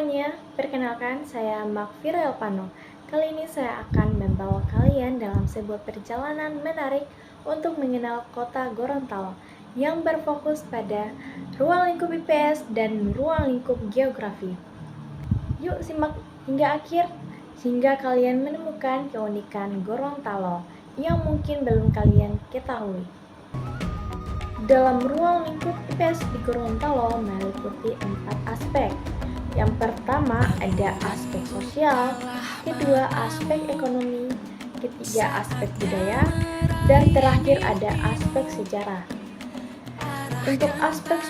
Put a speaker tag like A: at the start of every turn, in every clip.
A: semuanya, perkenalkan saya Makfira Elpano. Kali ini saya akan membawa kalian dalam sebuah perjalanan menarik untuk mengenal kota Gorontalo yang berfokus pada ruang lingkup IPS dan ruang lingkup geografi. Yuk simak hingga akhir, sehingga kalian menemukan keunikan Gorontalo yang mungkin belum kalian ketahui. Dalam ruang lingkup IPS di Gorontalo meliputi 4 aspek. Yang pertama ada aspek sosial, kedua aspek ekonomi, ketiga aspek budaya, dan terakhir ada aspek sejarah. Untuk aspek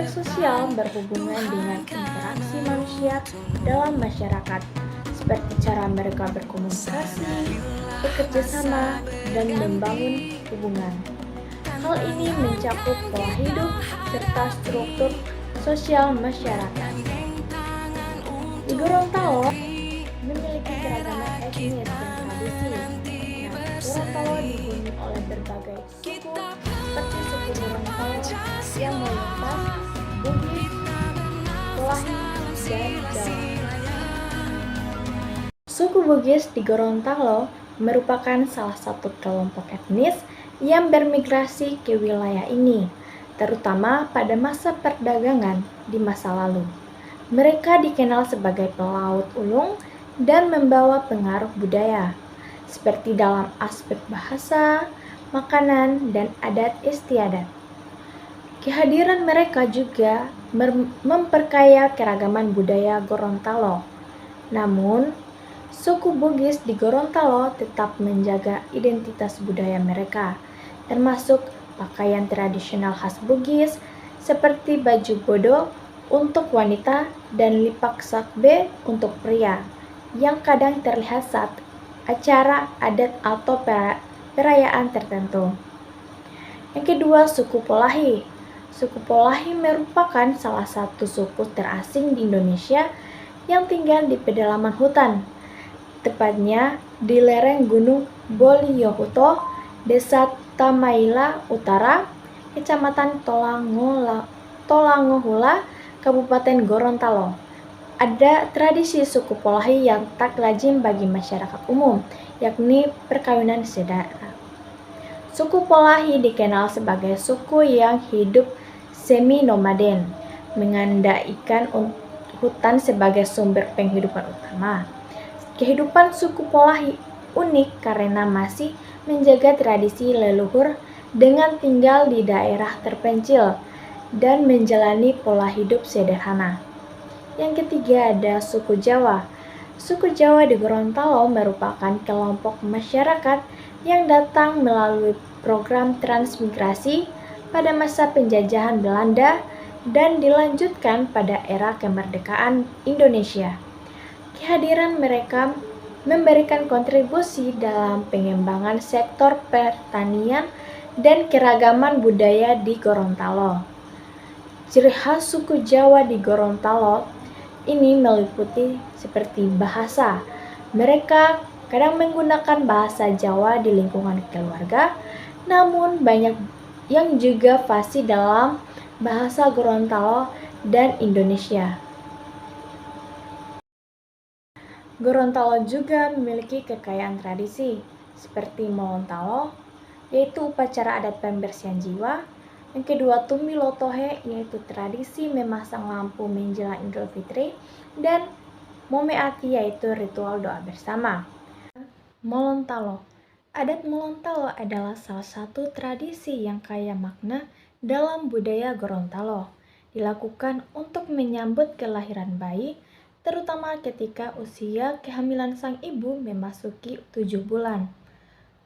A: sosial berhubungan dengan interaksi manusia dalam masyarakat, seperti cara mereka berkomunikasi, bekerja sama, dan membangun hubungan. Hal ini mencakup pola hidup serta struktur sosial masyarakat. Di Gorontalo memiliki keragaman etnis dan tradisi. Gorontalo dihuni oleh berbagai suku seperti suku Gorontalo yang mayoritas Bugis, Polahi, dan Jawa. Suku Bugis di Gorontalo merupakan salah satu kelompok etnis yang bermigrasi ke wilayah ini, terutama pada masa perdagangan di masa lalu. Mereka dikenal sebagai pelaut ulung dan membawa pengaruh budaya, seperti dalam aspek bahasa, makanan, dan adat istiadat. Kehadiran mereka juga memperkaya keragaman budaya Gorontalo. Namun, suku Bugis di Gorontalo tetap menjaga identitas budaya mereka, termasuk pakaian tradisional khas Bugis seperti baju bodo untuk wanita dan lipak sakbe untuk pria, yang kadang terlihat saat acara adat atau perayaan tertentu. Yang kedua, suku Polahi. Suku Polahi merupakan salah satu suku terasing di Indonesia yang tinggal di pedalaman hutan, tepatnya di lereng Gunung Boliohuto, Desa Tamaila Utara, Kecamatan Tolangohula, Kabupaten Gorontalo. Ada tradisi suku Polahi yang tak lazim bagi masyarakat umum, yakni perkawinan saudara. Suku Polahi dikenal sebagai suku yang hidup semi-nomaden, mengandalkan hutan sebagai sumber penghidupan utama. Kehidupan suku Polahi unik karena masih menjaga tradisi leluhur dengan tinggal di daerah terpencil dan menjalani pola hidup sederhana. Yang ketiga ada suku Jawa. Suku Jawa di Gorontalo merupakan kelompok masyarakat yang datang melalui program transmigrasi pada masa penjajahan Belanda dan dilanjutkan pada era kemerdekaan Indonesia. Kehadiran mereka memberikan kontribusi dalam pengembangan sektor pertanian dan keragaman budaya di Gorontalo. Ciri khas suku Jawa di Gorontalo ini meliputi seperti bahasa. Mereka kadang menggunakan bahasa Jawa di lingkungan keluarga, namun banyak yang juga fasih dalam bahasa Gorontalo dan Indonesia. Gorontalo juga memiliki kekayaan tradisi, seperti Molontalo, yaitu upacara adat pembersihan jiwa. Yang kedua, Tumbi Lotohe, yaitu tradisi memasang lampu menjelang Idul Fitri. Dan Momeati, yaitu ritual doa bersama. Molontalo. Adat Molontalo adalah salah satu tradisi yang kaya makna dalam budaya Gorontalo. Dilakukan untuk menyambut kelahiran bayi, terutama ketika usia kehamilan sang ibu memasuki 7 bulan.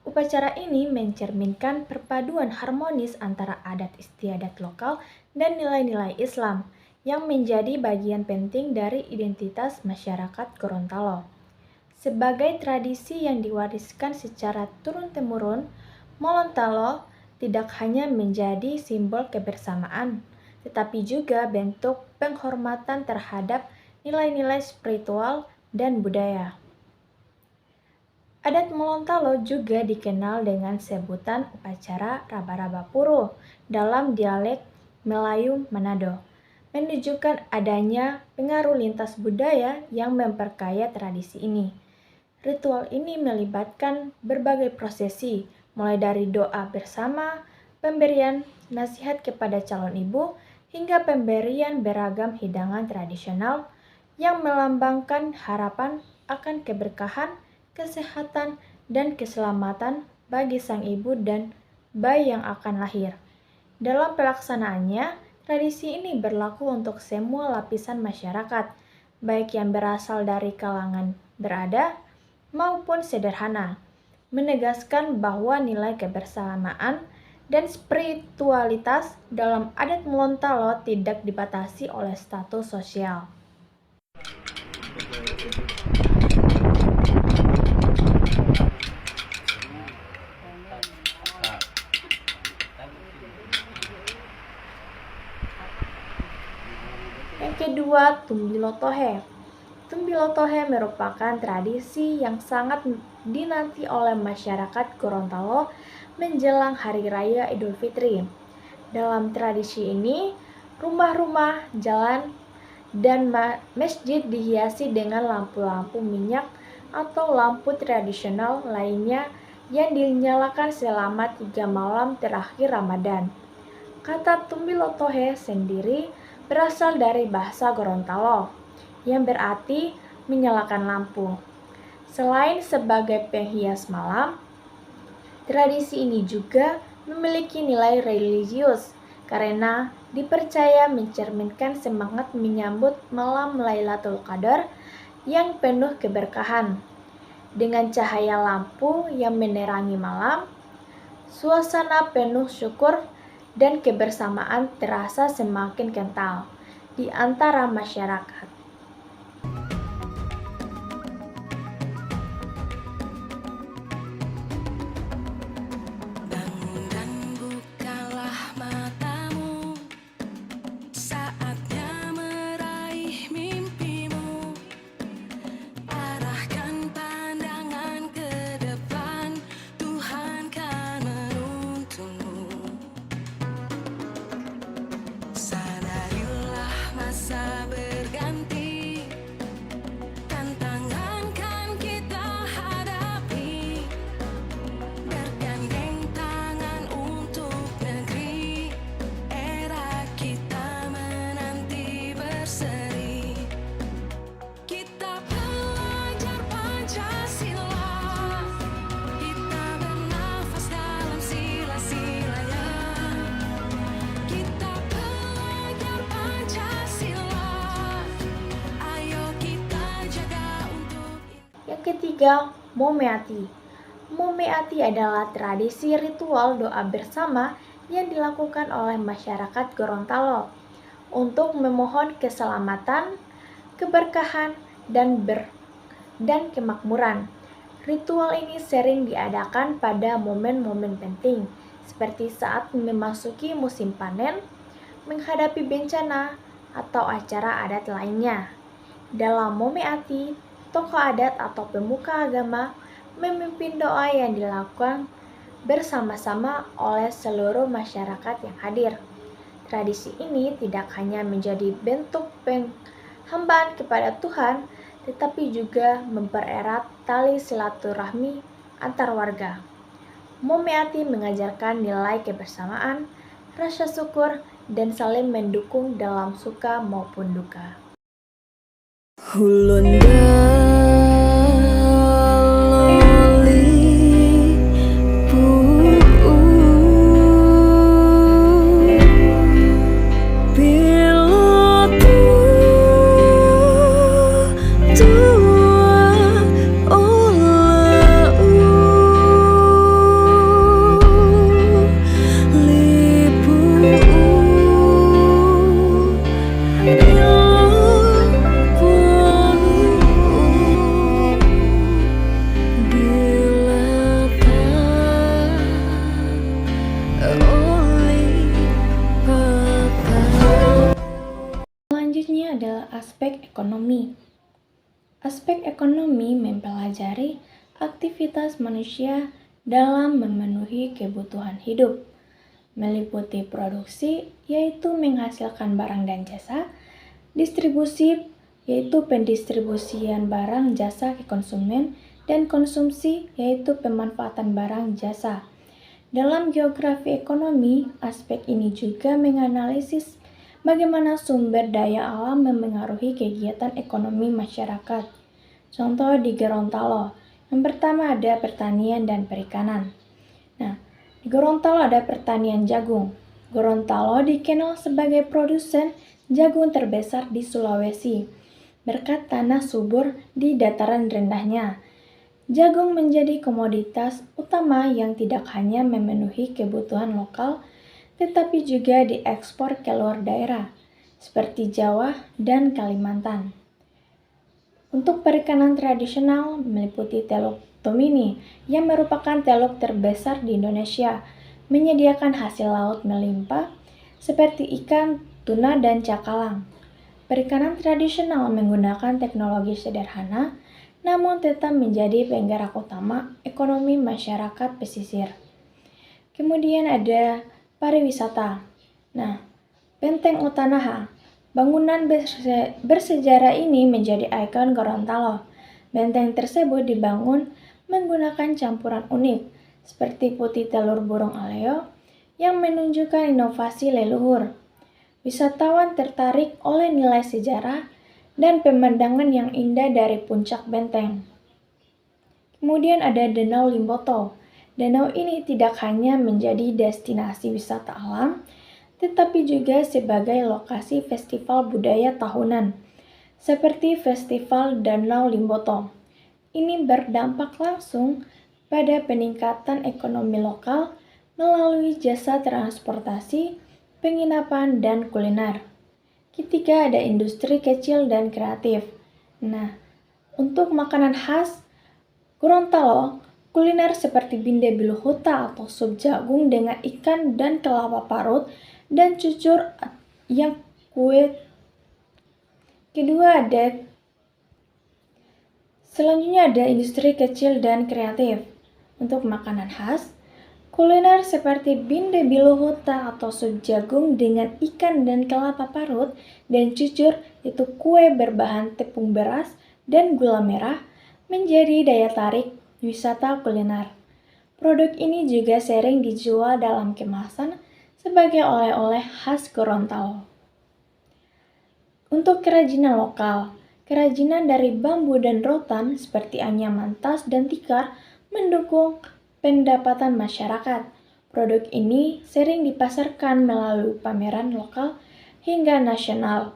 A: Upacara ini mencerminkan perpaduan harmonis antara adat istiadat lokal dan nilai-nilai Islam yang menjadi bagian penting dari identitas masyarakat Gorontalo. Sebagai tradisi yang diwariskan secara turun-temurun, Molontalo tidak hanya menjadi simbol kebersamaan, tetapi juga bentuk penghormatan terhadap nilai-nilai spiritual dan budaya. Adat Molontalo juga dikenal dengan sebutan upacara Raba-Raba Puro dalam dialek Melayu Manado. menunjukkan adanya pengaruh lintas budaya yang memperkaya tradisi ini. Ritual ini melibatkan berbagai prosesi, mulai dari doa bersama, pemberian nasihat kepada calon ibu, hingga pemberian beragam hidangan tradisional yang melambangkan harapan akan keberkahan, kesehatan, dan keselamatan bagi sang ibu dan bayi yang akan lahir. Dalam pelaksanaannya, tradisi ini berlaku untuk semua lapisan masyarakat, baik yang berasal dari kalangan berada maupun sederhana, menegaskan bahwa nilai kebersamaan dan spiritualitas dalam adat Molontalo tidak dibatasi oleh status sosial. Yang kedua, Tumbilotohe. Tumbilotohe merupakan tradisi yang sangat dinanti oleh masyarakat Gorontalo menjelang Hari Raya Idul Fitri. Dalam tradisi ini, rumah-rumah, jalan, dan masjid dihiasi dengan lampu-lampu minyak atau lampu tradisional lainnya yang dinyalakan selama 3 malam terakhir Ramadan. Kata Tumbilotohe sendiri berasal dari bahasa Gorontalo, yang berarti menyalakan lampu. Selain sebagai penghias malam, tradisi ini juga memiliki nilai religius karena dipercaya mencerminkan semangat menyambut malam Lailatul Qadar yang penuh keberkahan. Dengan cahaya lampu yang menerangi malam, suasana penuh syukur dan kebersamaan terasa semakin kental di antara masyarakat. Yang ketiga, Momeati. Momeati adalah tradisi ritual doa bersama yang dilakukan oleh masyarakat Gorontalo untuk memohon keselamatan, keberkahan, dan kemakmuran. Ritual ini sering diadakan pada momen-momen penting, seperti saat memasuki musim panen, menghadapi bencana, atau acara adat lainnya. Dalam Momeati, tokoh adat atau pemuka agama memimpin doa yang dilakukan bersama-sama oleh seluruh masyarakat yang hadir. Tradisi ini tidak hanya menjadi bentuk penghambaan kepada Tuhan, tetapi juga mempererat tali silaturahmi antar warga. Momeati mengajarkan nilai kebersamaan, rasa syukur, dan saling mendukung dalam suka maupun duka. Selanjutnya adalah aspek ekonomi. Aspek ekonomi mempelajari aktivitas manusia dalam memenuhi kebutuhan hidup. meliputi produksi, yaitu menghasilkan barang dan jasa, distribusi, yaitu pendistribusian barang jasa ke konsumen, dan konsumsi, yaitu pemanfaatan barang jasa. Dalam geografi ekonomi, aspek ini juga menganalisis bagaimana sumber daya alam memengaruhi kegiatan ekonomi masyarakat. Contoh di Gorontalo, yang pertama ada pertanian dan perikanan. Nah, di Gorontalo ada pertanian jagung. Gorontalo dikenal sebagai produsen jagung terbesar di Sulawesi, berkat tanah subur di dataran rendahnya. Jagung menjadi komoditas utama yang tidak hanya memenuhi kebutuhan lokal, tetapi juga diekspor ke luar daerah, seperti Jawa dan Kalimantan. Untuk perikanan tradisional meliputi Teluk Tomini, yang merupakan teluk terbesar di Indonesia, menyediakan hasil laut melimpah seperti ikan, tuna, dan cakalang. Perikanan tradisional menggunakan teknologi sederhana, namun tetap menjadi penggerak utama ekonomi masyarakat pesisir. Kemudian ada pariwisata. Nah, Benteng Utanaha. Bangunan bersejarah ini menjadi ikon Gorontalo. Benteng tersebut dibangun menggunakan campuran unik, seperti putih telur burung aleo, yang menunjukkan inovasi leluhur. Wisatawan tertarik oleh nilai sejarah dan pemandangan yang indah dari puncak benteng. Kemudian ada Danau Limboto. Danau ini tidak hanya menjadi destinasi wisata alam, tetapi juga sebagai lokasi festival budaya tahunan, seperti Festival Danau Limboto. Ini berdampak langsung pada peningkatan ekonomi lokal melalui jasa transportasi, penginapan, dan kuliner. Ketiga, ada industri kecil dan kreatif. Nah, untuk makanan khas Gorontalo, kuliner seperti binde biluhuta atau sup jagung dengan ikan dan kelapa parut dan cucur yang kue. Selanjutnya ada industri kecil dan kreatif. Untuk makanan khas, kuliner seperti binde biluhuta atau sup jagung dengan ikan dan kelapa parut dan cucur, itu kue berbahan tepung beras dan gula merah, menjadi daya tarik wisata kuliner. Produk ini juga sering dijual dalam kemasan sebagai oleh-oleh khas Gorontalo. Untuk kerajinan lokal, kerajinan dari bambu dan rotan seperti anyaman tas dan tikar mendukung pendapatan masyarakat. Produk ini sering dipasarkan melalui pameran lokal hingga nasional,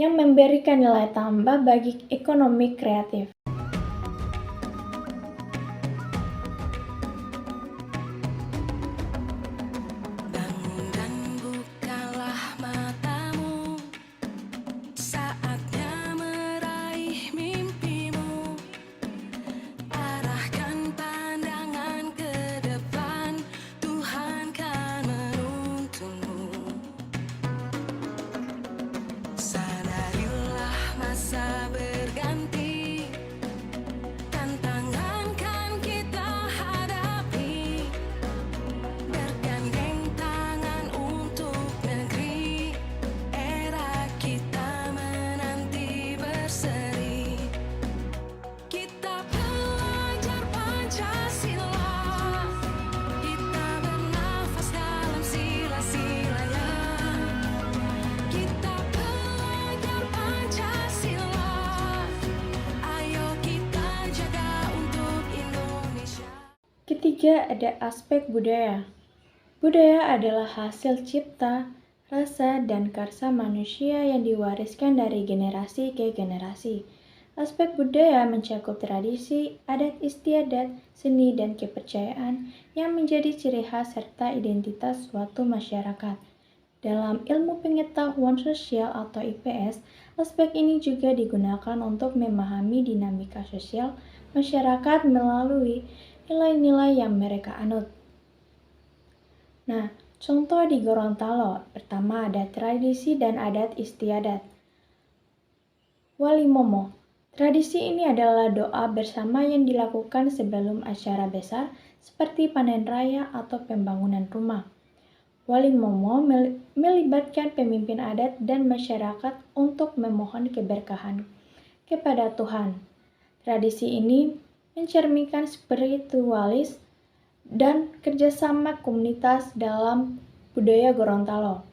A: yang memberikan nilai tambah bagi ekonomi kreatif. Ketiga, ada aspek budaya. Budaya adalah hasil cipta, rasa, dan karsa manusia yang diwariskan dari generasi ke generasi. Aspek budaya mencakup tradisi, adat istiadat, seni, dan kepercayaan yang menjadi ciri khas serta identitas suatu masyarakat. Dalam ilmu pengetahuan sosial atau IPS, aspek ini juga digunakan untuk memahami dinamika sosial masyarakat melalui nilai-nilai yang mereka anut. Nah, contoh di Gorontalo, pertama ada tradisi dan adat istiadat. Walimomo. Tradisi ini adalah doa bersama yang dilakukan sebelum acara besar seperti panen raya atau pembangunan rumah. Wali Momo melibatkan pemimpin adat dan masyarakat untuk memohon keberkahan kepada Tuhan. Tradisi ini mencerminkan spiritualis dan kerjasama komunitas dalam budaya Gorontalo.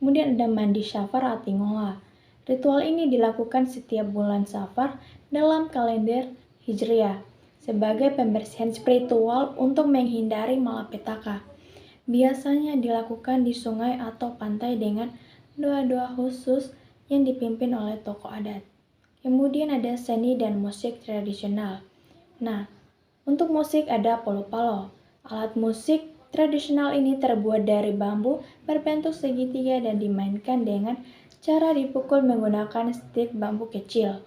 A: Kemudian ada Mandi Safar Atingola. Ritual ini dilakukan setiap bulan Safar dalam kalender Hijriah sebagai pembersihan spiritual untuk menghindari malapetaka. Biasanya dilakukan di sungai atau pantai dengan doa-doa khusus yang dipimpin oleh tokoh adat. Kemudian ada seni dan musik tradisional. Nah, untuk musik ada polo-palo. Alat musik tradisional ini terbuat dari bambu berbentuk segitiga dan dimainkan dengan cara dipukul menggunakan stik bambu kecil.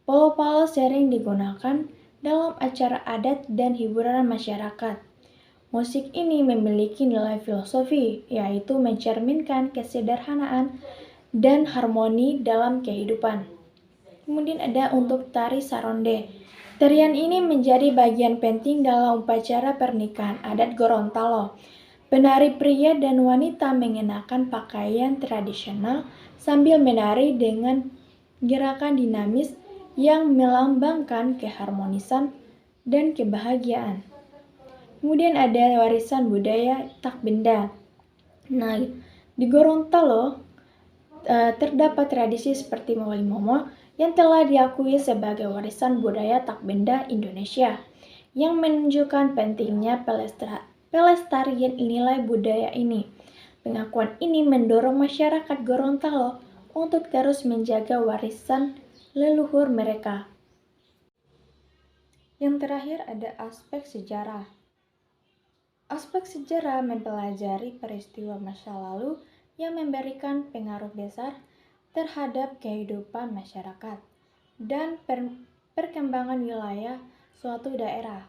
A: Polo-palo sering digunakan dalam acara adat dan hiburan masyarakat. Musik ini memiliki nilai filosofi, yaitu mencerminkan kesederhanaan dan harmoni dalam kehidupan. Kemudian ada untuk tari saronde. Tarian ini menjadi bagian penting dalam upacara pernikahan adat Gorontalo. Penari pria dan wanita mengenakan pakaian tradisional sambil menari dengan gerakan dinamis yang melambangkan keharmonisan dan kebahagiaan. Kemudian ada warisan budaya tak benda. Nah, di Gorontalo terdapat tradisi seperti Wali Momo yang telah diakui sebagai warisan budaya tak benda Indonesia, yang menunjukkan pentingnya pelestarian nilai budaya ini. Pengakuan ini mendorong masyarakat Gorontalo untuk terus menjaga warisan leluhur mereka. Yang terakhir ada aspek sejarah. Aspek sejarah mempelajari peristiwa masa lalu yang memberikan pengaruh besar terhadap kehidupan masyarakat dan perkembangan wilayah suatu daerah.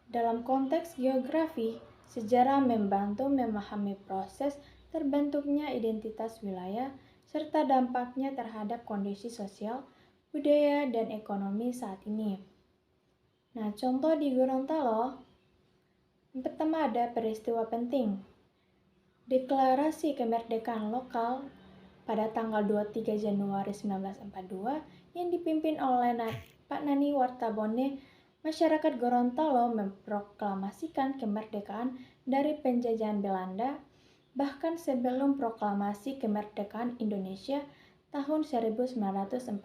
A: Dalam konteks geografi, sejarah membantu memahami proses terbentuknya identitas wilayah serta dampaknya terhadap kondisi sosial, budaya, dan ekonomi saat ini. Nah, contoh di Gorontalo, yang pertama ada peristiwa penting. Deklarasi kemerdekaan lokal pada tanggal 23 Januari 1942 yang dipimpin oleh Pak Nani Wartabone, masyarakat Gorontalo memproklamasikan kemerdekaan dari penjajahan Belanda. Bahkan sebelum proklamasi kemerdekaan Indonesia tahun 1945.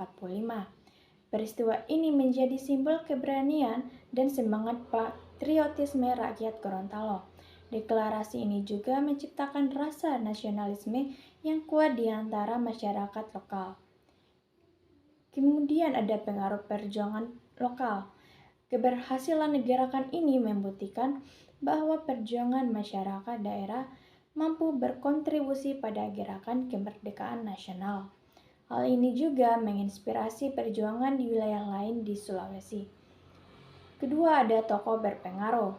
A: Peristiwa ini menjadi simbol keberanian dan semangat patriotisme rakyat Gorontalo. Deklarasi ini juga menciptakan rasa nasionalisme yang kuat di antara masyarakat lokal. Kemudian ada pengaruh perjuangan lokal. Keberhasilan gerakan ini membuktikan bahwa perjuangan masyarakat daerah mampu berkontribusi pada gerakan kemerdekaan nasional. Hal ini juga menginspirasi perjuangan di wilayah lain di Sulawesi. Kedua, ada tokoh berpengaruh.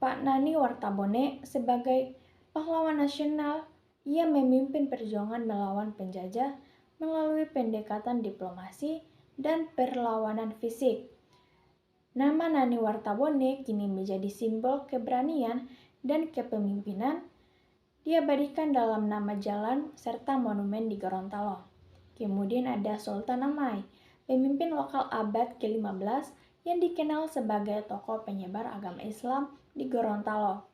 A: Pak Nani Wartabone sebagai pahlawan nasional, ia memimpin perjuangan melawan penjajah melalui pendekatan diplomasi dan perlawanan fisik. Nama Nani Wartabone kini menjadi simbol keberanian dan kepemimpinan. Diabadikan dalam nama jalan serta monumen di Gorontalo. Kemudian ada Sultan Amai, pemimpin lokal abad ke-15 yang dikenal sebagai tokoh penyebar agama Islam di Gorontalo.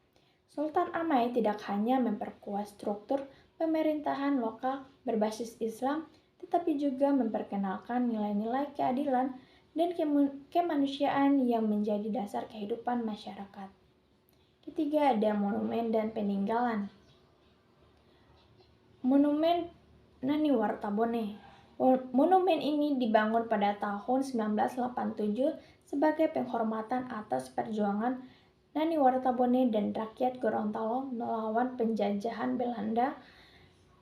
A: Sultan Amai tidak hanya memperkuat struktur pemerintahan lokal berbasis Islam, tetapi juga memperkenalkan nilai-nilai keadilan dan kemanusiaan yang menjadi dasar kehidupan masyarakat. Ketiga, ada monumen dan peninggalan. Monumen Nani Wartabone. Monumen ini dibangun pada tahun 1987 sebagai penghormatan atas perjuangan Nani Wartabone dan rakyat Gorontalo melawan penjajahan Belanda.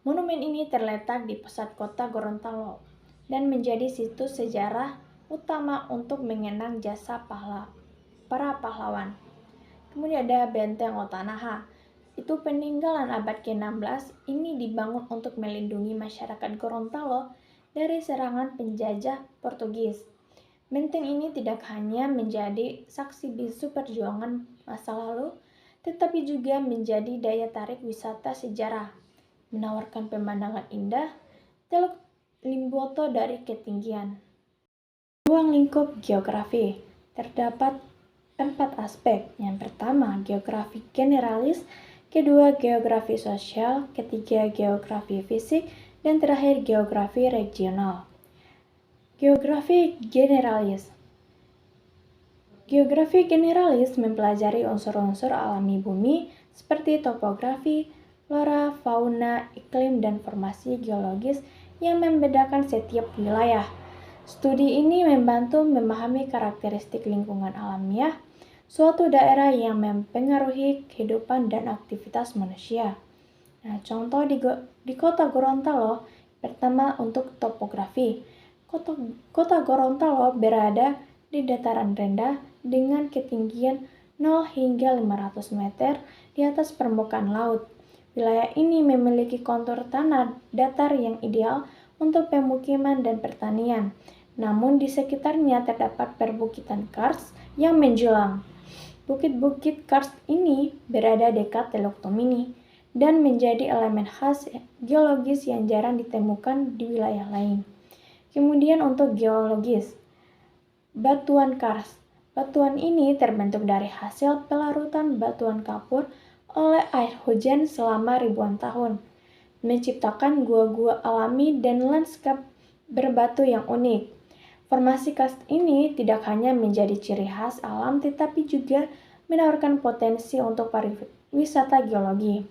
A: Monumen ini terletak di pusat kota Gorontalo dan menjadi situs sejarah utama untuk mengenang jasa para pahlawan. Kemudian ada Benteng Otanaha. Itu peninggalan abad ke-16, ini dibangun untuk melindungi masyarakat Gorontalo dari serangan penjajah Portugis. Benteng ini tidak hanya menjadi saksi bisu perjuangan masa lalu, tetapi juga menjadi daya tarik wisata sejarah, menawarkan pemandangan indah Teluk Limboto dari ketinggian. Ruang lingkup geografi terdapat 4 aspek. Yang pertama, geografi generalis, kedua, geografi sosial, ketiga, geografi fisik, dan terakhir, geografi regional. Geografi generalis. Geografi generalis mempelajari unsur-unsur alami bumi seperti topografi, flora, fauna, iklim, dan formasi geologis yang membedakan setiap wilayah. Studi ini membantu memahami karakteristik lingkungan alamiah suatu daerah yang mempengaruhi kehidupan dan aktivitas manusia. Nah, contoh di kota Gorontalo, pertama untuk topografi. Kota Gorontalo berada di dataran rendah dengan ketinggian 0 hingga 500 meter di atas permukaan laut. Wilayah ini memiliki kontur tanah datar yang ideal untuk pemukiman dan pertanian. Namun di sekitarnya terdapat perbukitan karst yang menjulang. Bukit-bukit karst ini berada dekat Teluk Tomini dan menjadi elemen khas geologis yang jarang ditemukan di wilayah lain. Kemudian untuk geologis, batuan karst. Batuan ini terbentuk dari hasil pelarutan batuan kapur oleh air hujan selama ribuan tahun, menciptakan gua-gua alami dan lanskap berbatu yang unik. Formasi karst ini tidak hanya menjadi ciri khas alam tetapi juga menawarkan potensi untuk pariwisata geologi.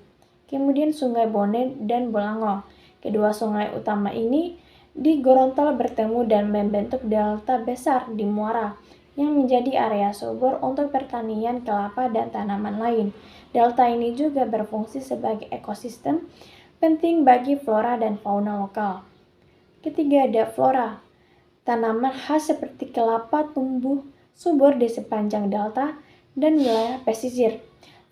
A: Kemudian Sungai Bone dan Bolango. Kedua sungai utama ini di Gorontalo bertemu dan membentuk delta besar di Muara yang menjadi area subur untuk pertanian kelapa dan tanaman lain. Delta ini juga berfungsi sebagai ekosistem penting bagi flora dan fauna lokal. Ketiga, ada flora. Tanaman khas seperti kelapa tumbuh subur di sepanjang delta dan wilayah pesisir.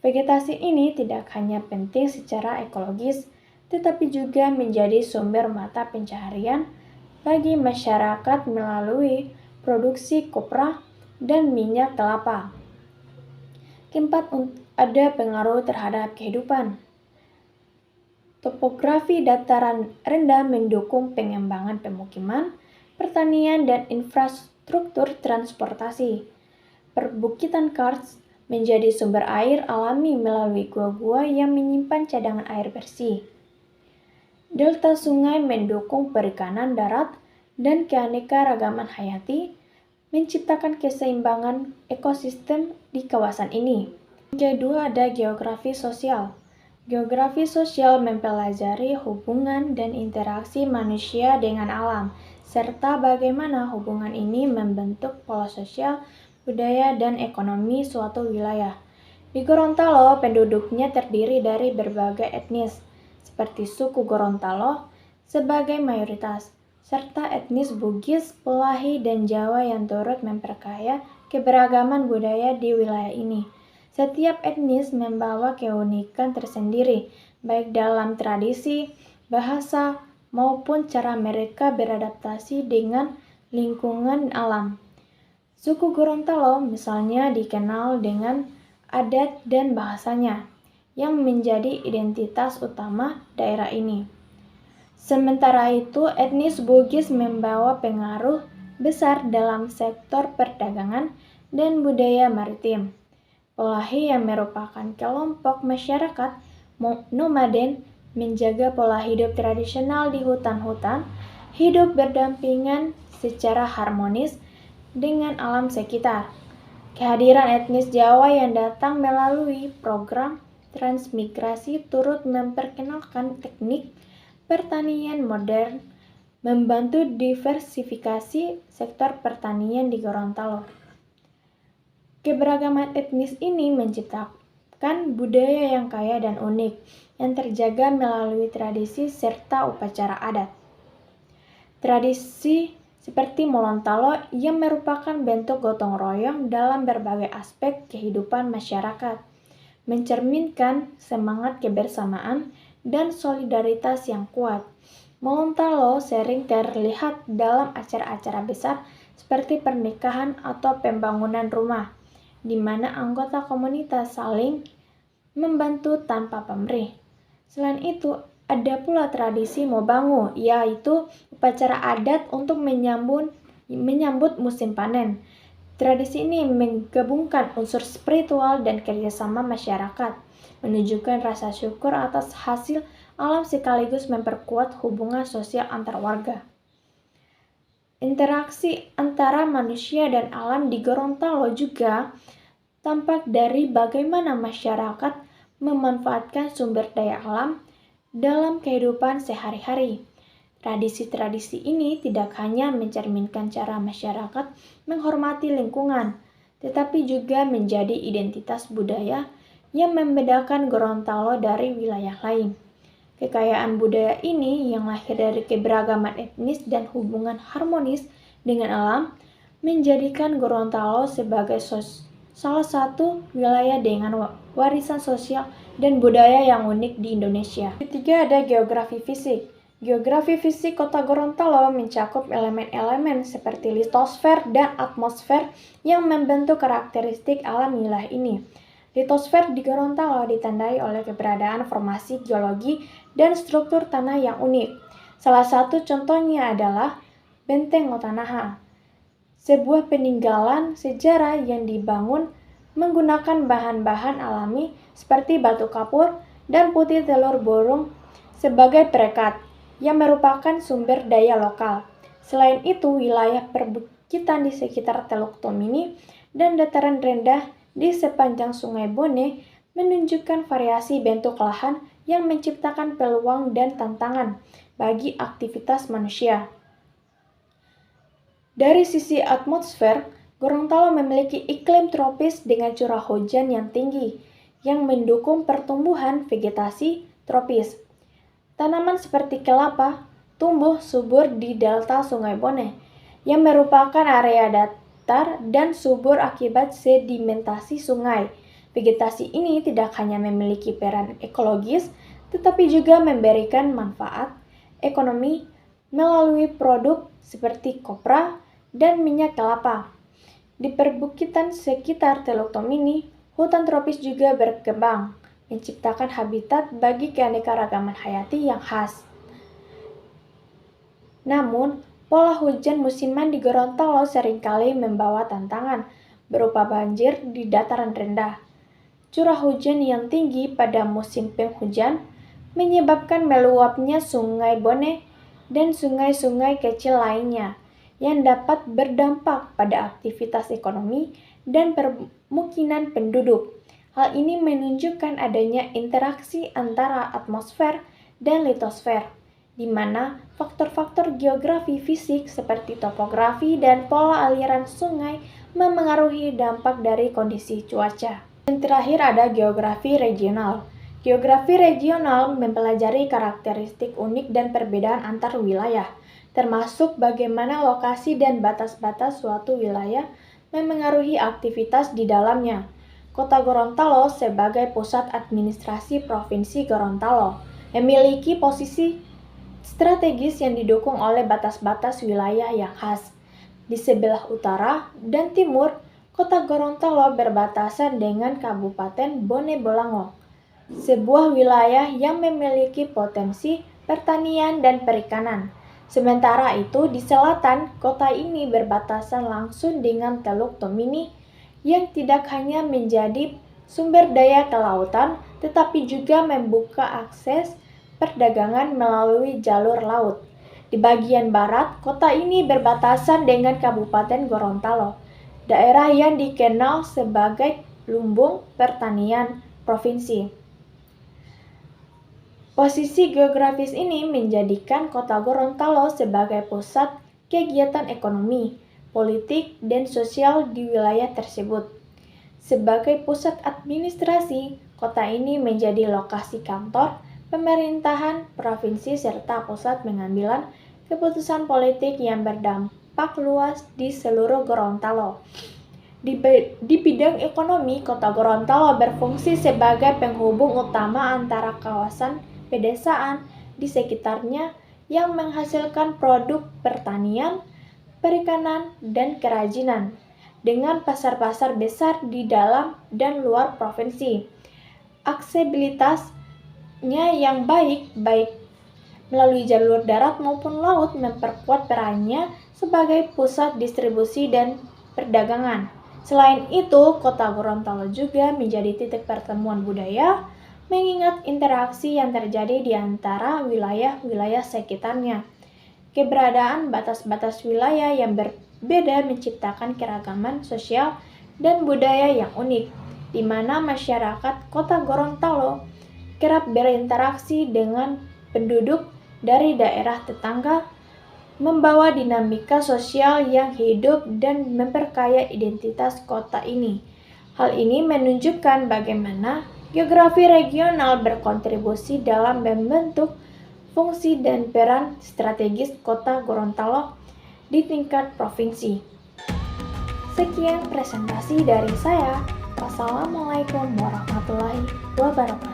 A: Vegetasi ini tidak hanya penting secara ekologis, tetapi juga menjadi sumber mata pencaharian bagi masyarakat melalui produksi kopra dan minyak kelapa. Keempat, ada pengaruh terhadap kehidupan. Topografi dataran rendah mendukung pengembangan pemukiman, pertanian, dan infrastruktur transportasi. Perbukitan karst menjadi sumber air alami melalui gua-gua yang menyimpan cadangan air bersih. Delta sungai mendukung perikanan darat dan keanekaragaman hayati, menciptakan keseimbangan ekosistem di kawasan ini. Kedua, ada geografi sosial. Geografi sosial mempelajari hubungan dan interaksi manusia dengan alam, serta bagaimana hubungan ini membentuk pola sosial, budaya, dan ekonomi suatu wilayah. Di Gorontalo, penduduknya terdiri dari berbagai etnis, seperti suku Gorontalo sebagai mayoritas, serta etnis Bugis, Polahi, dan Jawa yang turut memperkaya keberagaman budaya di wilayah ini. Setiap etnis membawa keunikan tersendiri, baik dalam tradisi, bahasa, maupun cara mereka beradaptasi dengan lingkungan alam. Suku Gorontalo misalnya dikenal dengan adat dan bahasanya, yang menjadi identitas utama daerah ini. Sementara itu, etnis Bugis membawa pengaruh besar dalam sektor perdagangan dan budaya maritim. Polahi yang merupakan kelompok masyarakat nomaden menjaga pola hidup tradisional di hutan-hutan, hidup berdampingan secara harmonis dengan alam sekitar. Kehadiran etnis Jawa yang datang melalui program transmigrasi turut memperkenalkan teknik pertanian modern, membantu diversifikasi sektor pertanian di Gorontalo. Keberagaman etnis ini menciptakan budaya yang kaya dan unik, yang terjaga melalui tradisi serta upacara adat. Tradisi seperti Molontalo yang merupakan bentuk gotong royong dalam berbagai aspek kehidupan masyarakat, mencerminkan semangat kebersamaan dan solidaritas yang kuat. Molontalo sering terlihat dalam acara-acara besar seperti pernikahan atau pembangunan rumah, di mana anggota komunitas saling membantu tanpa pamrih. Selain itu, ada pula tradisi Mobangu, yaitu upacara adat untuk menyambut musim panen. Tradisi ini menggabungkan unsur spiritual dan kerjasama masyarakat, menunjukkan rasa syukur atas hasil alam sekaligus memperkuat hubungan sosial antar warga. Interaksi antara manusia dan alam di Gorontalo juga tampak dari bagaimana masyarakat memanfaatkan sumber daya alam dalam kehidupan sehari-hari. Tradisi-tradisi ini tidak hanya mencerminkan cara masyarakat menghormati lingkungan, tetapi juga menjadi identitas budaya yang membedakan Gorontalo dari wilayah lain. Kekayaan budaya ini yang lahir dari keberagaman etnis dan hubungan harmonis dengan alam menjadikan Gorontalo sebagai salah satu wilayah dengan warisan sosial dan budaya yang unik di Indonesia. Ketiga, ada geografi fisik. Geografi fisik Kota Gorontalo mencakup elemen-elemen seperti litosfer dan atmosfer yang membentuk karakteristik alam wilayah ini. Litosfer di Gorontalo ditandai oleh keberadaan formasi geologi dan struktur tanah yang unik. Salah satu contohnya adalah Benteng Otanaha, sebuah peninggalan sejarah yang dibangun menggunakan bahan-bahan alami seperti batu kapur dan putih telur burung sebagai perekat, yang merupakan sumber daya lokal. Selain itu, wilayah perbukitan di sekitar Teluk Tomini dan dataran rendah di sepanjang Sungai Bone menunjukkan variasi bentuk lahan yang menciptakan peluang dan tantangan bagi aktivitas manusia. Dari sisi atmosfer, Gorontalo memiliki iklim tropis dengan curah hujan yang tinggi, yang mendukung pertumbuhan vegetasi tropis. Tanaman seperti kelapa tumbuh subur di delta Sungai Bone, yang merupakan area datar dan subur akibat sedimentasi sungai. Vegetasi ini tidak hanya memiliki peran ekologis, tetapi juga memberikan manfaat ekonomi melalui produk seperti kopra dan minyak kelapa. Di perbukitan sekitar Teluk Tomini, hutan tropis juga berkembang, menciptakan habitat bagi keanekaragaman hayati yang khas. Namun, pola hujan musiman di Gorontalo seringkali membawa tantangan berupa banjir di dataran rendah. Curah hujan yang tinggi pada musim penghujan menyebabkan meluapnya Sungai Bone dan sungai-sungai kecil lainnya yang dapat berdampak pada aktivitas ekonomi dan permukiman penduduk. Hal ini menunjukkan adanya interaksi antara atmosfer dan litosfer, di mana faktor-faktor geografi fisik seperti topografi dan pola aliran sungai memengaruhi dampak dari kondisi cuaca. Yang terakhir ada geografi regional. Geografi regional mempelajari karakteristik unik dan perbedaan antar wilayah, termasuk bagaimana lokasi dan batas-batas suatu wilayah memengaruhi aktivitas di dalamnya. Kota Gorontalo sebagai pusat administrasi Provinsi Gorontalo memiliki posisi strategis yang didukung oleh batas-batas wilayah yang khas. Di sebelah utara dan timur, Kota Gorontalo berbatasan dengan Kabupaten Bone Bolango, sebuah wilayah yang memiliki potensi pertanian dan perikanan. Sementara itu, di selatan, kota ini berbatasan langsung dengan Teluk Tomini yang tidak hanya menjadi sumber daya kelautan, tetapi juga membuka akses perdagangan melalui jalur laut. Di bagian barat, kota ini berbatasan dengan Kabupaten Gorontalo, daerah yang dikenal sebagai lumbung pertanian provinsi. Posisi geografis ini menjadikan Kota Gorontalo sebagai pusat kegiatan ekonomi, politik, dan sosial di wilayah tersebut. Sebagai pusat administrasi, kota ini menjadi lokasi kantor, pemerintahan, provinsi, serta pusat pengambilan keputusan politik yang berdampak luas di seluruh Gorontalo. Di bidang ekonomi, Kota Gorontalo berfungsi sebagai penghubung utama antara kawasan pedesaan di sekitarnya yang menghasilkan produk pertanian, perikanan, dan kerajinan dengan pasar-pasar besar di dalam dan luar provinsi. aksesibilitasnya yang baik melalui jalur darat maupun laut, memperkuat perannya sebagai pusat distribusi dan perdagangan. Selain itu, kota Gorontalo juga menjadi titik pertemuan budaya, mengingat interaksi yang terjadi di antara wilayah-wilayah sekitarnya. Keberadaan batas-batas wilayah yang berbeda menciptakan keragaman sosial dan budaya yang unik, di mana masyarakat kota Gorontalo kerap berinteraksi dengan penduduk dari daerah tetangga, membawa dinamika sosial yang hidup dan memperkaya identitas kota ini. Hal ini menunjukkan bagaimana geografi regional berkontribusi dalam membentuk fungsi dan peran strategis kota Gorontalo di tingkat provinsi. Sekian presentasi dari saya. Wassalamualaikum warahmatullahi wabarakatuh.